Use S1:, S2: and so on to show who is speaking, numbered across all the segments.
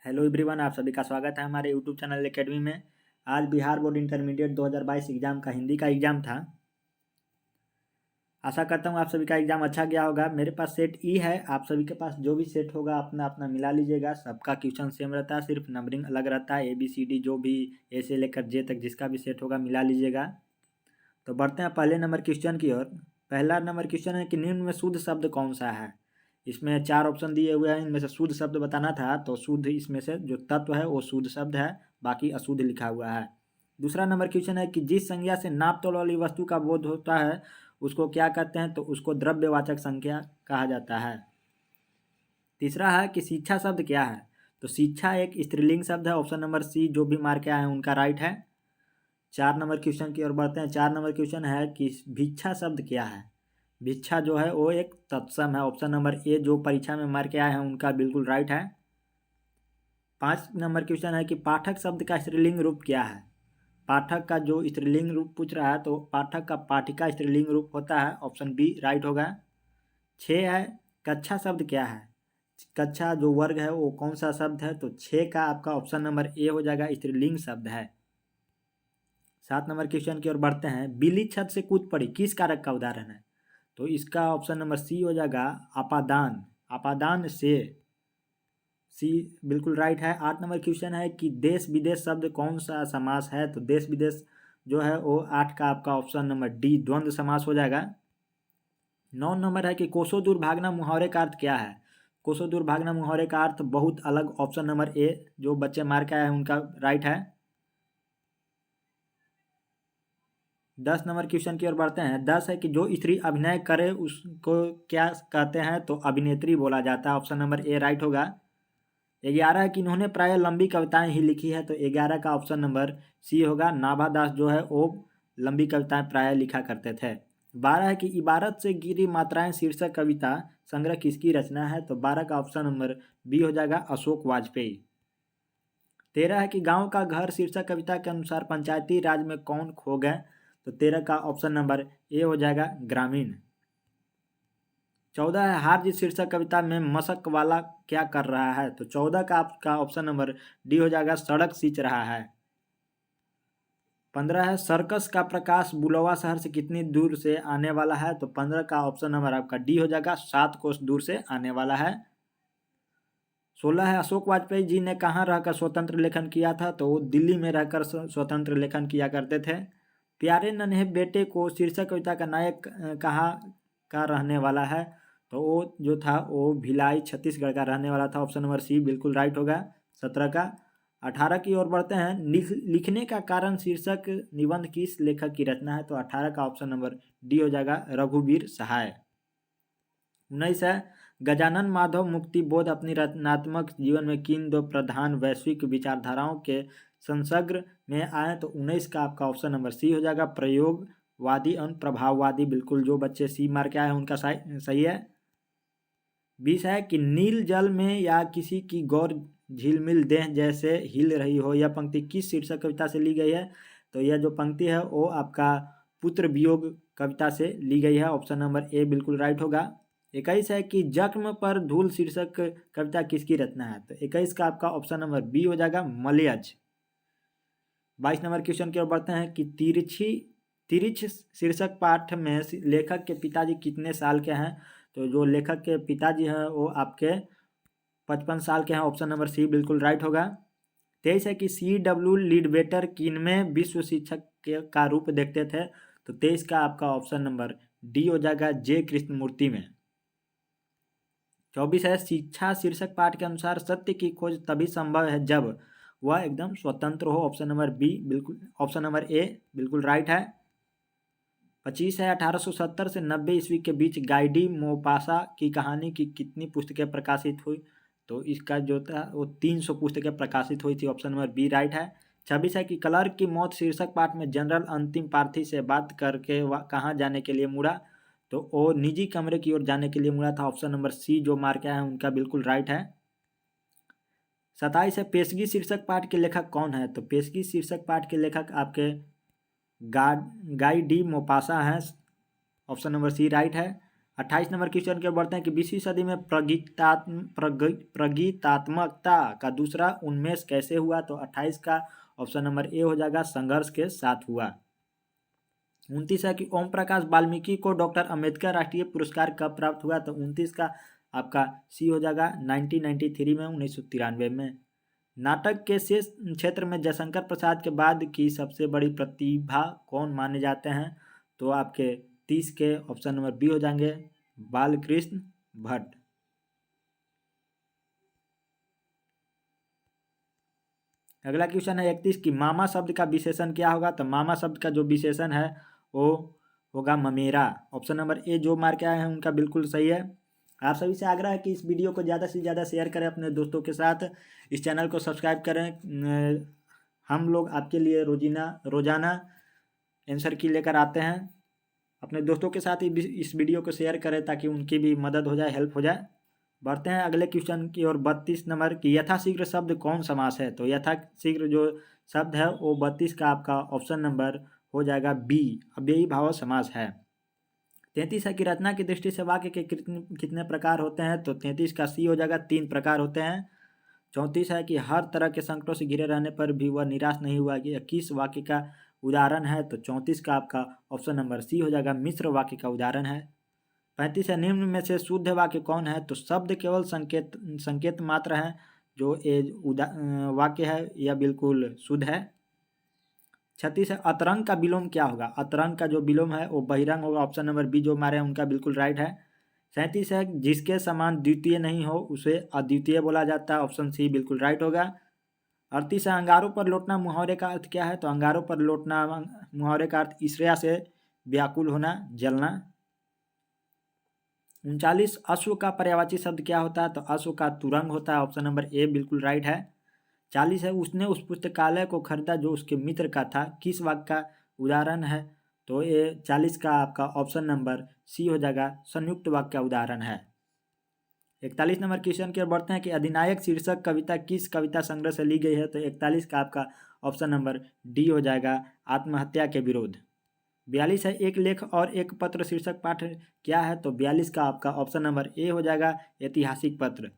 S1: Hello everyone, आप सभी का स्वागत है हमारे यूट्यूब चैनल एकेडमी में। आज बिहार बोर्ड इंटरमीडिएट 2022 एग्ज़ाम का हिंदी का एग्ज़ाम था। आशा करता हूँ आप सभी का एग्ज़ाम अच्छा गया होगा। मेरे पास सेट ई है, आप सभी के पास जो भी सेट होगा अपना अपना मिला लीजिएगा। सबका क्वेश्चन सेम रहता है, सिर्फ नंबरिंग अलग रहता है। ABCD जो भी ए से लेकर जे तक जिसका भी सेट होगा मिला लीजिएगा। तो बढ़ते हैं पहले नंबर क्वेश्चन की ओर। पहला नंबर क्वेश्चन है कि निम्न में शुद्ध शब्द कौन सा है। इसमें 4 ऑप्शन दिए हुए हैं, इनमें से शुद्ध शब्द बताना था। तो शुद्ध इसमें से जो तत्व है वो शुद्ध शब्द है, बाकी अशुद्ध लिखा हुआ है। दूसरा नंबर क्वेश्चन है कि जिस संज्ञा से नाप तोल वाली वस्तु का बोध होता है उसको क्या कहते हैं, तो उसको द्रव्यवाचक संज्ञा कहा जाता है। तीसरा है कि शिक्षा शब्द क्या है, तो शिक्षा एक स्त्रीलिंग शब्द है। ऑप्शन नंबर सी जो भी मार्क आए हैं उनका राइट है। 4 नंबर क्वेश्चन की ओर बढ़ते हैं। 4 नंबर क्वेश्चन है कि भिक्षा शब्द क्या है। भिक्षा जो है वो एक तत्सम है। ऑप्शन नंबर ए जो परीक्षा में मार्क आए हैं उनका बिल्कुल राइट है। 5 नंबर क्वेश्चन है कि पाठक शब्द का स्त्रीलिंग रूप क्या है। पाठक का जो स्त्रीलिंग रूप पूछ रहा है तो पाठक का पाठिका स्त्रीलिंग रूप होता है। ऑप्शन बी राइट होगा। 6 है कक्षा शब्द क्या है। कक्षा जो वर्ग है वो कौन सा शब्द है, तो 6 का आपका ऑप्शन नंबर ए हो जाएगा, स्त्रीलिंग शब्द है। 7 नंबर क्वेश्चन की ओर बढ़ते हैं। बिल्ली छत से कूद पड़ी किस कारक का उदाहरण है, तो इसका ऑप्शन नंबर सी हो जाएगा, अपादान। अपादान से सी बिल्कुल राइट है। 8 नंबर क्वेश्चन है कि देश विदेश शब्द कौन सा समास है, तो देश विदेश जो है वो 8 का आपका ऑप्शन नंबर डी द्वंद्व समास हो जाएगा। 9 नंबर है कि कोसों दूर भागना मुहावरे का अर्थ क्या है। कोसों दूर भागना मुहावरे का अर्थ बहुत अलग। ऑप्शन नंबर ए जो बच्चे मार के आए हैं उनका राइट है। 10 नंबर क्वेश्चन की ओर बढ़ते हैं। 10 है कि जो स्त्री अभिनय करे उसको क्या कहते हैं, तो अभिनेत्री बोला जाता है। ऑप्शन नंबर ए राइट होगा। 11 है कि इन्होंने प्राय लंबी कविताएं ही लिखी है, तो 11 का ऑप्शन नंबर सी होगा। नाभा दास जो है वो लंबी कविताएं प्राय लिखा करते थे। 12 है कि इबारत से गिरी मात्राएं शीर्षक कविता संग्रह किसकी रचना है, तो 12 का ऑप्शन नंबर बी हो जाएगा, अशोक वाजपेयी। 13 है कि गांव का घर शीर्षक कविता के अनुसार पंचायती राज में कौन खो गए, तो 13 का ऑप्शन नंबर ए हो जाएगा, ग्रामीण। 14 है हार जीत शीर्षक कविता में मशक वाला क्या कर रहा है, तो 14 का आपका ऑप्शन नंबर डी हो जाएगा, सड़क सींच रहा है। 15 है सर्कस का प्रकाश बुलवा शहर से कितनी दूर से आने वाला है, तो 15 का ऑप्शन नंबर आपका डी हो जाएगा, 7 कोस दूर से आने वाला है। 16 है अशोक वाजपेयी जी ने कहाँ रहकर स्वतंत्र लेखन किया था, तो वो दिल्ली में रहकर स्वतंत्र लेखन किया करते थे। प्यारे नन्हे बेटे को शीर्षक कविता का नायक कहाँ का रहने वाला है, तो वो जो था वो भिलाई छत्तीसगढ़ का रहने वाला था। ऑप्शन नंबर सी बिल्कुल राइट होगा। 17 का। 18 की ओर बढ़ते हैं। लिखने का कारण शीर्षक निबंध किस लेखक की रचना है, तो 18 का ऑप्शन नंबर डी हो जाएगा, रघुवीर सहाय। 19 है गजानन माधव मुक्तिबोध अपनी रचनात्मक जीवन में किन दो प्रधान वैश्विक विचारधाराओं के संसर्ग में आए, तो 19 का आपका ऑप्शन नंबर सी हो जाएगा, प्रयोगवादी और प्रभाववादी। बिल्कुल जो बच्चे सी मार के आए हैं उनका सही है। 20 है कि नील जल में या किसी की गौर झिलमिल देह जैसे हिल रही हो, यह पंक्ति किस शीर्षक कविता से ली गई है, तो यह जो पंक्ति है वो आपका पुत्र वियोग कविता से ली गई है। ऑप्शन नंबर ए बिल्कुल राइट होगा। 21 है कि जख्म पर धूल शीर्षक कविता किसकी रचना है, तो 21 का आपका ऑप्शन नंबर बी हो जाएगा, मलयज। 22 नंबर क्वेश्चन की ओर बढ़ते हैं कि तिरछ शीर्षक पाठ में लेखक के पिताजी कितने साल के हैं, तो जो लेखक के पिताजी हैं वो आपके 55 साल के हैं। ऑप्शन नंबर सी बिल्कुल राइट होगा। 23 है कि CW लीडबेटर किनमें विश्व शिक्षक का रूप देखते थे, तो 23 का आपका ऑप्शन नंबर डी हो जाएगा, जे कृष्णमूर्ति में। 24 है शिक्षा शीर्षक पाठ के अनुसार सत्य की खोज तभी संभव है जब वह एकदम स्वतंत्र हो। ऑप्शन नंबर बी बिल्कुल, ऑप्शन नंबर ए बिल्कुल राइट है। 25 है 1870 से 90 ईस्वी के बीच गाइडी मोपासा की कहानी की कितनी पुस्तकें प्रकाशित हुई, तो इसका जो था वो 300 पुस्तकें प्रकाशित हुई थी। ऑप्शन नंबर बी राइट है। 26 है कि क्लर्क की मौत शीर्षक पाठ में जनरल अंतिम पार्थी से बात करके कहाँ जाने के लिए मुड़ा, तो वो निजी कमरे की ओर जाने के लिए मुड़ा था। ऑप्शन नंबर सी जो मार्क है उनका बिल्कुल राइट है। 27 है पेशगी शीर्षक पाठ के लेखक कौन है, तो पेशगी शीर्षक पाठ के लेखक आपके गाई डी मोपासा हैं। ऑप्शन नंबर सी राइट है। 28 नंबर क्वेश्चन की ओर बढ़ते हैं कि 20वीं सदी में प्रगीतात्मकता का दूसरा उन्मेष कैसे हुआ? तो 28 का ऑप्शन नंबर ए हो जाएगा, संघर्ष के साथ हुआ। 29 है कि ओम प्रकाश वाल्मीकि को डॉक्टर अंबेडकर राष्ट्रीय पुरस्कार कब प्राप्त हुआ? तो 29 का आपका सी हो जाएगा, 1993 में, 1993 में। नाटक के शेष क्षेत्र में जयशंकर प्रसाद के बाद की सबसे बड़ी प्रतिभा कौन माने जाते हैं? तो आपके 30 के ऑप्शन नंबर बी हो जाएंगे, बालकृष्ण भट्ट। अगला क्वेश्चन है 31 की मामा शब्द का विशेषण क्या होगा? तो मामा शब्द का जो विशेषण है वो होगा ममेरा। ऑप्शन नंबर ए जो मार्क आए हैं उनका बिल्कुल सही है। आप सभी से आग्रह है कि इस वीडियो को ज़्यादा से ज़्यादा शेयर करें अपने दोस्तों के साथ, इस चैनल को सब्सक्राइब करें। हम लोग आपके लिए रोजाना आंसर की लेकर आते हैं। अपने दोस्तों के साथ ही इस वीडियो को शेयर करें ताकि उनकी भी मदद हो जाए, हेल्प हो जाए। बढ़ते हैं अगले क्वेश्चन की ओर। 32 नंबर की यथाशीघ्र शब्द कौन समास है? तो यथाशीघ्र जो शब्द है वो 32 का आपका ऑप्शन नंबर हो जाएगा बी, अव्ययी भाव समास है। 33 है कि रचना की दृष्टि से वाक्य के कितने प्रकार होते हैं? तो 33 का सी हो जाएगा, 3 प्रकार होते हैं। 34 है कि हर तरह के संकटों से घिरे रहने पर भी वह निराश नहीं हुआ, कि किस वाक्य का उदाहरण है? तो 34 का आपका ऑप्शन नंबर सी हो जाएगा, मिश्र वाक्य का उदाहरण है। 35 है निम्न में से शुद्ध वाक्य कौन है? तो शब्द केवल संकेत मात्र है, जो वाक्य है यह बिल्कुल शुद्ध है। 36 है अतरंग का विलोम क्या होगा? अतरंग का जो विलोम है वो बहिरंग होगा। ऑप्शन नंबर बी जो हमारे हैं उनका बिल्कुल राइट है। 37 है जिसके समान द्वितीय नहीं हो उसे अद्वितीय बोला जाता है। ऑप्शन सी बिल्कुल राइट होगा। 38 है अंगारों पर लौटना मुहावरे का अर्थ क्या है? तो अंगारों पर लौटना मुहावरे का अर्थ ईर्ष्या से व्याकुल होना, जलना। 39 अश्व का पर्यायवाची शब्द क्या होता है? तो अश्व का तुरंग होता है। ऑप्शन नंबर ए बिल्कुल राइट है। 40 है उसने उस पुस्तकालय को खरीदा जो उसके मित्र का था, किस वाक्य का उदाहरण है? तो ये 40 का आपका ऑप्शन नंबर सी हो जाएगा, संयुक्त वाक्य का उदाहरण है। 41 नंबर क्वेश्चन की ओर बढ़ते हैं कि अधिनायक शीर्षक कविता किस कविता संग्रह से ली गई है? तो 41 का आपका ऑप्शन नंबर डी हो जाएगा, आत्महत्या के विरोध। 42 है एक लेख और एक पत्र शीर्षक पाठ क्या है? तो 42 का आपका ऑप्शन नंबर ए हो जाएगा, ऐतिहासिक पत्र।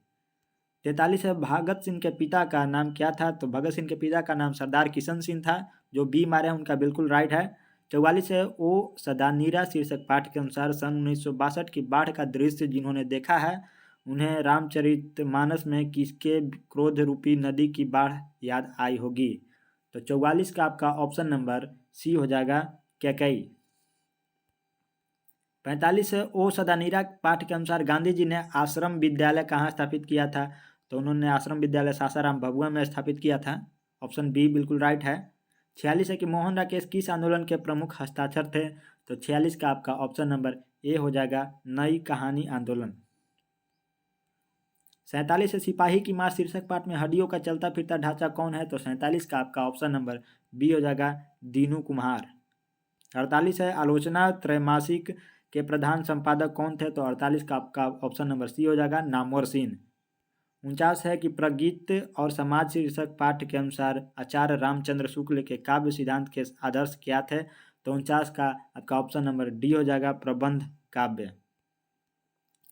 S1: 43 है भगत सिंह के पिता का नाम क्या था? तो भगत सिंह के पिता का नाम सरदार किशन सिंह था, जो बी मारे हैं उनका बिल्कुल राइट है। 44 है ओ सदानीरा शीर्षक पाठ के अनुसार सन 1962 की बाढ़ का दृश्य जिन्होंने देखा है उन्हें रामचरितमानस में किसके क्रोध रूपी नदी की बाढ़ याद आई होगी? तो 44 का आपका ऑप्शन नंबर सी हो जाएगा, कैकई। 45 है ओ सदानीरा पाठ के अनुसार गांधी जी ने आश्रम विद्यालय कहाँ स्थापित किया था? तो उन्होंने आश्रम विद्यालय सासाराम भभुआ में स्थापित किया था। ऑप्शन बी बिल्कुल राइट है। 46 है कि मोहन राकेश किस आंदोलन के प्रमुख हस्ताक्षर थे? तो 46 का आपका ऑप्शन नंबर ए हो जाएगा, नई कहानी आंदोलन। 47 है सिपाही की मां शीर्षक पाठ में हड्डियों का चलता फिरता ढांचा कौन है? तो 47 का आपका ऑप्शन नंबर बी हो जाएगा, दीनू कुम्हार। 48 है आलोचना त्रैमासिक के प्रधान संपादक कौन थे? तो 48 का आपका ऑप्शन नंबर सी हो जाएगा, नामवर सिंह। 49 है कि प्रगीत और समाज शीर्षक पाठ के अनुसार आचार्य रामचंद्र शुक्ल के काव्य सिद्धांत के आदर्श क्या थे? तो 49 का आपका ऑप्शन नंबर डी हो जाएगा, प्रबंध काव्य।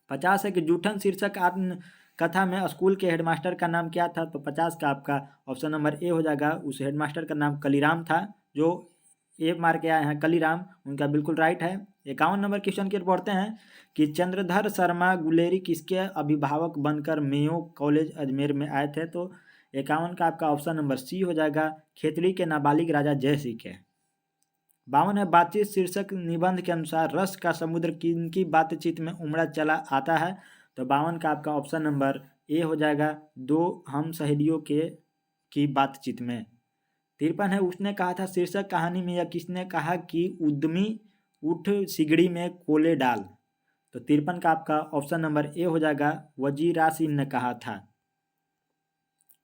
S1: 50 है कि जूठन शीर्षक आत्म कथा में स्कूल के हेडमास्टर का नाम क्या था? तो 50 का आपका ऑप्शन नंबर ए हो जाएगा, उस हेडमास्टर का नाम कलीराम था, जो ए मार के आए हैं कलीराम, उनका बिल्कुल राइट है। 51 नंबर क्वेश्चन की ओर बढ़ते हैं कि चंद्रधर शर्मा गुलेरी किसके अभिभावक बनकर मेयो कॉलेज अजमेर में आए थे? तो 51 का आपका ऑप्शन नंबर सी हो जाएगा, खेतड़ी के नाबालिग राजा जय सिंह के। 52 है बातचीत शीर्षक निबंध के अनुसार रस का समुद्र किनकी बातचीत में उमड़ा चला आता है? तो 52 का आपका ऑप्शन नंबर ए हो जाएगा, दो हम सहेलियों के की बातचीत में। 53 है उसने कहा था शीर्षक कहानी में यह किसने कहा कि उद्यमी उठ सिगड़ी में कोले डाल? तो 53 का आपका ऑप्शन नंबर ए हो जाएगा, वजीरा सिंह ने कहा था।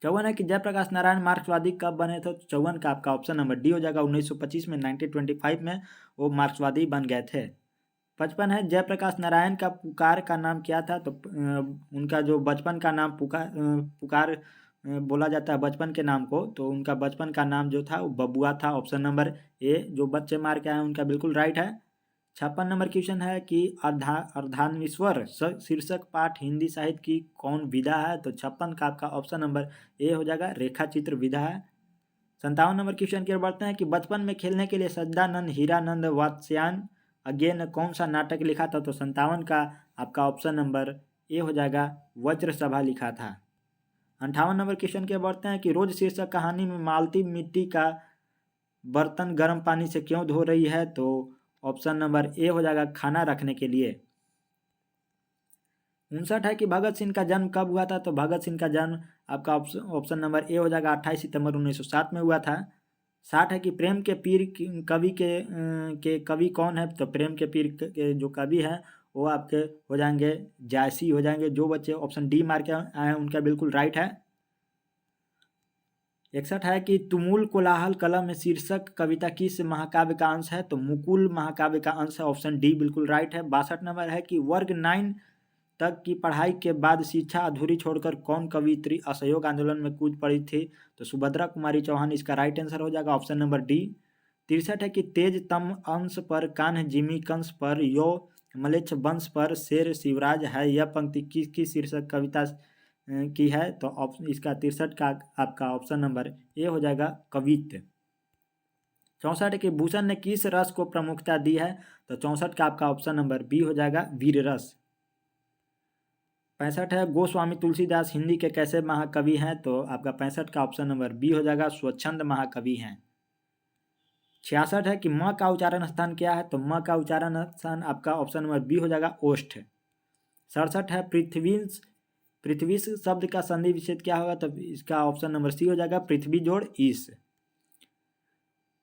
S1: 54 है कि जयप्रकाश नारायण मार्क्सवादी कब बने थे? तो 54 का आपका ऑप्शन नंबर डी हो जाएगा, 1925 में, 1925 में वो मार्क्सवादी बन गए थे। 55 है जयप्रकाश नारायण का पुकार का नाम क्या था? तो उनका जो बचपन का नाम पुकार बोला जाता है बचपन के नाम को, तो उनका बचपन का नाम जो था वो बबुआ था। ऑप्शन नंबर ए जो बच्चे मार के आए उनका बिल्कुल राइट है। 56 नंबर क्वेश्चन है कि अर्धान्वेश्वर शीर्षक पाठ हिंदी साहित्य की कौन विधा है? तो 56 का आपका ऑप्शन नंबर ए हो जाएगा, रेखा चित्र विधा है। 57 नंबर क्वेश्चन की ओर बढ़ते हैं कि बचपन में खेलने के लिए सच्चिदानंद हीरानंद वात्स्यायन अज्ञे ने कौन सा नाटक लिखा था? तो 57 का आपका ऑप्शन नंबर ए हो जाएगा, वज्र सभा लिखा था। 58 नंबर क्वेश्चन की ओर बढ़ते हैं कि रोज शीर्षक कहानी में मालती मिट्टी का बर्तन गर्म पानी से क्यों धो रही है? तो ऑप्शन नंबर ए हो जाएगा, खाना रखने के लिए। 59 है कि भगत सिंह का जन्म कब हुआ था? तो भगत सिंह का जन्म आपका ऑप्शन नंबर ए हो जाएगा, 28 सितंबर 1907 में हुआ था। 60 है कि प्रेम के पीर कवि के कवि कौन है? तो प्रेम के पीर के जो कवि हैं वो आपके हो जाएंगे जायसी हो जाएंगे। जो बच्चे ऑप्शन डी मार के आए हैं उनका बिल्कुल राइट है। 61 है कि तुमुल कोलाहल कलम में शीर्षक कविता किस महाकाव्य का अंश है? तो मुकुल महाकाव्य का अंश है, ऑप्शन डी बिल्कुल राइट है। 62 नंबर है कि वर्ग 9 तक की पढ़ाई के बाद शिक्षा अधूरी छोड़कर कौन कवियत्री असहयोग आंदोलन में कूद पड़ी थी? तो सुभद्रा कुमारी चौहान इसका राइट आंसर हो जाएगा, ऑप्शन नंबर डी। 63 है कि तेज तम अंश पर कान्ह जिमी कंस पर यो मलेच्छ वंश पर शेर शिवराज है, यह पंक्ति किस शीर्षक कविता की है? तो इसका 63 का आपका ऑप्शन नंबर ए हो जाएगा, कवित्त। 64 है कि भूषण ने किस रस को प्रमुखता दी है? तो 64 का आपका ऑप्शन नंबर बी हो जाएगा, वीर रस। 65 है गोस्वामी तुलसीदास हिंदी के कैसे महाकवि हैं? तो आपका 65 का ऑप्शन नंबर बी हो जाएगा, स्वच्छंद महाकवि हैं। 66 है कि म का उच्चारण स्थान क्या है? तो म का उच्चारण स्थान आपका ऑप्शन नंबर बी हो जाएगा, ओष्ठ। 67 है पृथ्वी शब्द का संधि विच्छेद क्या होगा? तो इसका ऑप्शन नंबर सी हो जाएगा, पृथ्वी जोड़ ईश।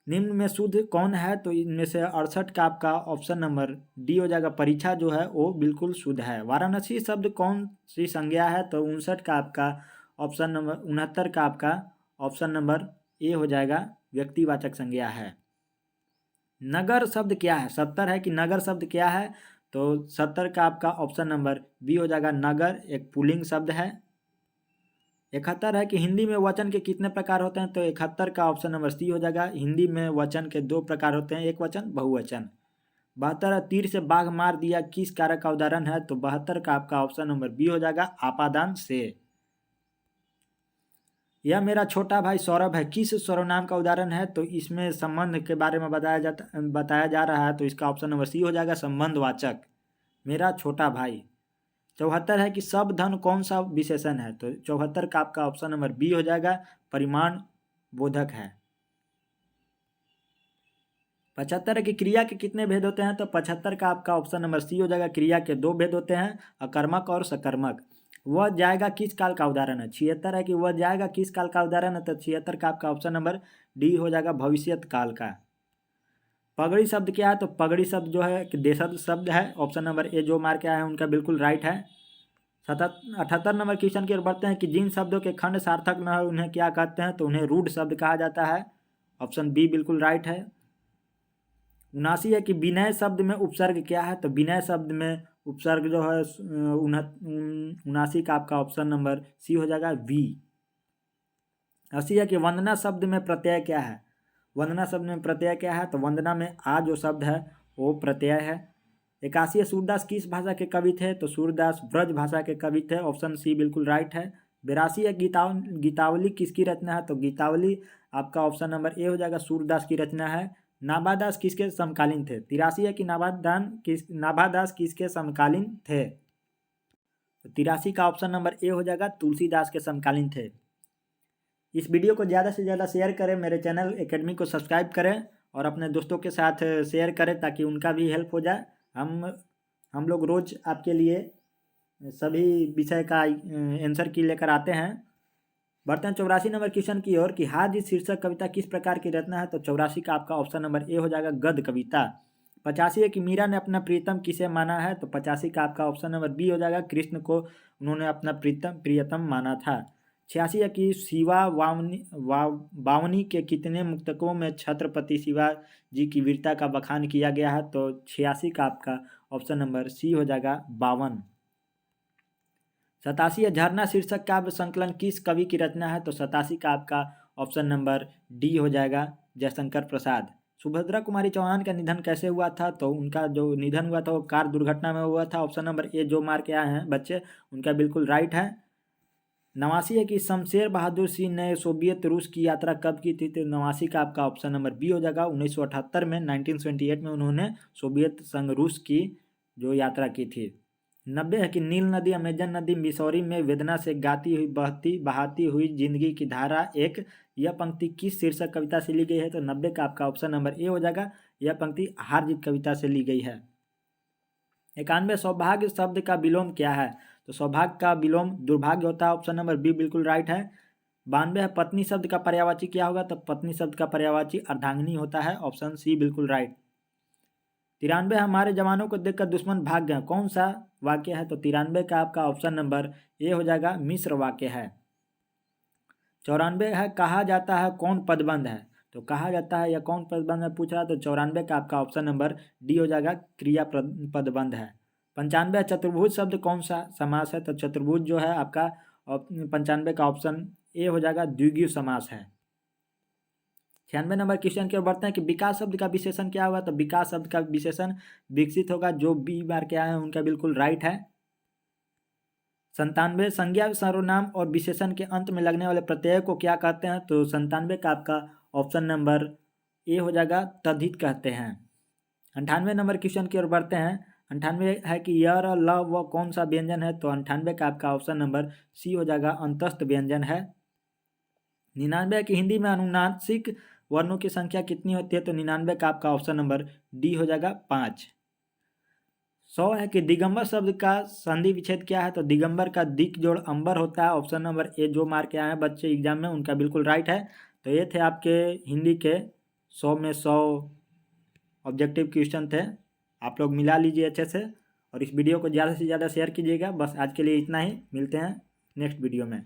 S1: निम्न में शुद्ध कौन है? तो इनमें से 68 का आपका ऑप्शन नंबर डी हो जाएगा, परीक्षा जो है वो बिल्कुल शुद्ध है। वाराणसी शब्द कौन सी संज्ञा है? तो 59 का आपका ऑप्शन नंबर 69 का आपका ऑप्शन नंबर ए हो जाएगा, व्यक्तिवाचक संज्ञा है। नगर शब्द क्या है? 70 है कि नगर शब्द क्या है? तो 70 का आपका ऑप्शन नंबर बी हो जाएगा, नगर एक पुल्लिंग शब्द है। 71 है कि हिंदी में वचन के कितने प्रकार होते हैं? तो 71 का ऑप्शन नंबर सी हो जाएगा, हिंदी में वचन के 2 प्रकार होते हैं, एक वचन बहुवचन। 72 है तीर से बाघ मार दिया किस कारक का उदाहरण है? तो 72 का आपका ऑप्शन नंबर बी हो जाएगा, आपादान से। यह मेरा छोटा भाई सौरभ है किस सर्वनाम का उदाहरण है? तो इसमें संबंध के बारे में बताया जा रहा है, तो इसका ऑप्शन नंबर सी हो जाएगा, संबंधवाचक, मेरा छोटा भाई। 74 है कि सब धन कौन सा विशेषण है? तो 74 का आपका ऑप्शन नंबर बी हो जाएगा, परिमाण बोधक है। 75 है कि क्रिया के कितने भेद होते हैं? तो 75 का आपका ऑप्शन नंबर सी हो जाएगा, क्रिया के 2 भेद होते हैं, अकर्मक और सकर्मक। वह जाएगा किस काल का उदाहरण है? 76 है कि वह जाएगा किस काल का उदाहरण है? तो 76 का आपका ऑप्शन नंबर डी हो जाएगा, भविष्यत काल का। पगड़ी शब्द क्या है? तो पगड़ी शब्द जो है कि देशज शब्द है, ऑप्शन नंबर ए जो मार के आया है उनका बिल्कुल राइट है। 78 नंबर क्वेश्चन की ओर बढ़ते हैं कि जिन शब्दों के खंड सार्थक न हो उन्हें क्या कहते हैं? तो उन्हें रूढ़ शब्द कहा जाता है, ऑप्शन बी बिल्कुल राइट है। 79 है कि विनय शब्द में उपसर्ग क्या है? तो विनय शब्द में उपसर्ग जो है 79 का आपका ऑप्शन नंबर सी हो जाएगा, वी। 80 है कि वंदना शब्द में प्रत्यय क्या है? वंदना शब्द में प्रत्यय क्या है? तो वंदना में आ जो शब्द है वो प्रत्यय है। 81 है सूरदास किस भाषा के कवि थे? तो सूरदास ब्रज भाषा के कवि थे, ऑप्शन सी बिल्कुल राइट है। 82 है गीतावली किसकी रचना है? तो गीतावली आपका ऑप्शन नंबर ए हो जाएगा, सूरदास की रचना है। नाभादास किसके समकालीन थे? 83 है कि नाभादास किसके समकालीन थे? तो 83 का ऑप्शन नंबर ए हो जाएगा, तुलसीदास के समकालीन थे। इस वीडियो को ज़्यादा से ज़्यादा शेयर करें, मेरे चैनल एकेडमी को सब्सक्राइब करें और अपने दोस्तों के साथ शेयर करें ताकि उनका भी हेल्प हो जाए। हम लोग रोज़ आपके लिए सभी विषय का आंसर की लेकर आते हैं। बढ़ते हैं 84 नंबर क्वेश्चन की ओर कि हाथ जिस शीर्षक कविता किस प्रकार की रचना है? तो 84 का आपका ऑप्शन नंबर ए हो जाएगा, गद्य कविता। 85 है कि मीरा ने अपना प्रियतम किसे माना है? तो 85 का आपका ऑप्शन नंबर बी हो जाएगा, कृष्ण को उन्होंने अपना प्रियतम माना था। 86 है कि शिवा बावनी के कितने मुक्तकों में छत्रपति शिवाजी की वीरता का बखान किया गया है? तो 86 का आपका ऑप्शन नंबर सी हो जाएगा, 52। 87 है झरना शीर्षक काव्य संकलन किस कवि की रचना है? तो 87 का आपका ऑप्शन नंबर डी हो जाएगा, जयशंकर प्रसाद। सुभद्रा कुमारी चौहान का निधन कैसे हुआ था? तो उनका जो निधन हुआ था वो कार दुर्घटना में हुआ था। ऑप्शन नंबर ए जो मार के आए हैं बच्चे उनका बिल्कुल राइट है। 89 है कि शमशेर बहादुर सिंह ने सोवियत रूस की यात्रा कब की थी? तो 89 का आपका ऑप्शन नंबर बी हो जाएगा। 1978 में 1978 में उन्होंने सोवियत संघ रूस की जो यात्रा की थी। 90 है कि नील नदी अमेजन नदी मिसौरी में वेदना से गाती हुई बहाती हुई जिंदगी की धारा एक, यह पंक्ति किस शीर्षक कविता से ली गई है? तो 90 का आपका ऑप्शन नंबर ए हो जाएगा। यह पंक्ति हार जीत कविता से ली गई है। 91 सौभाग्य शब्द का विलोम क्या है? तो सौभाग्य का विलोम दुर्भाग्य होता है। ऑप्शन नंबर बी बिल्कुल राइट है। 92 है पत्नी शब्द का पर्यायवाची क्या होगा? तो पत्नी शब्द का पर्यायवाची अर्धांगिनी होता है। ऑप्शन सी बिल्कुल राइट। 93 हमारे जवानों को देखकर दुश्मन भाग गए, कौन सा वाक्य है? तो 93 का आपका ऑप्शन नंबर ए हो जाएगा, मिश्र वाक्य है। 94 है कहा जाता है कौन पदबंध है? तो कहा जाता है या कौन पदबंध है पूछ रहा, तो 94 का आपका ऑप्शन नंबर डी हो जाएगा, क्रिया पदबंध है। 95 चतुर्भुज शब्द कौन सा समास है? तो चतुर्भुज जो है आपका 95 का ऑप्शन ए हो जाएगा, द्विगु समास है। 96 नंबर क्वेश्चन की ओर बढ़ते हैं कि विकास शब्द का विशेषण क्या होगा? तो विकास शब्द का विशेषण विकसित होगा। जो बी बार के आए हैं उनका बिल्कुल राइट है। 97 संज्ञा सर्वनाम और विशेषण के अंत में लगने वाले प्रत्यय को क्या कहते हैं? तो 97 का आपका ऑप्शन नंबर ए हो जाएगा, तद्धित कहते हैं। 98 नंबर क्वेश्चन की ओर बढ़ते हैं। 98 है कि य र ल व कौन सा व्यंजन है? तो 98 का आपका ऑप्शन नंबर सी हो जाएगा, अंतस्थ व्यंजन है। 99 है कि हिंदी में अनुनासिक वर्णों की संख्या कितनी होती है? तो 99 का आपका ऑप्शन नंबर डी हो जाएगा, 5। 100 है कि दिगंबर शब्द का संधि विच्छेद क्या है? तो दिगंबर का दिक जोड़ अंबर होता है। ऑप्शन नंबर ए जो मार के आए हैं बच्चे एग्जाम में उनका बिल्कुल राइट है। तो ये थे आपके हिंदी के 100 में 100 ऑब्जेक्टिव क्वेश्चन थे। आप लोग मिला लीजिए अच्छे से और इस वीडियो को ज़्यादा से ज़्यादा शेयर कीजिएगा। बस आज के लिए इतना ही, मिलते हैं नेक्स्ट वीडियो में।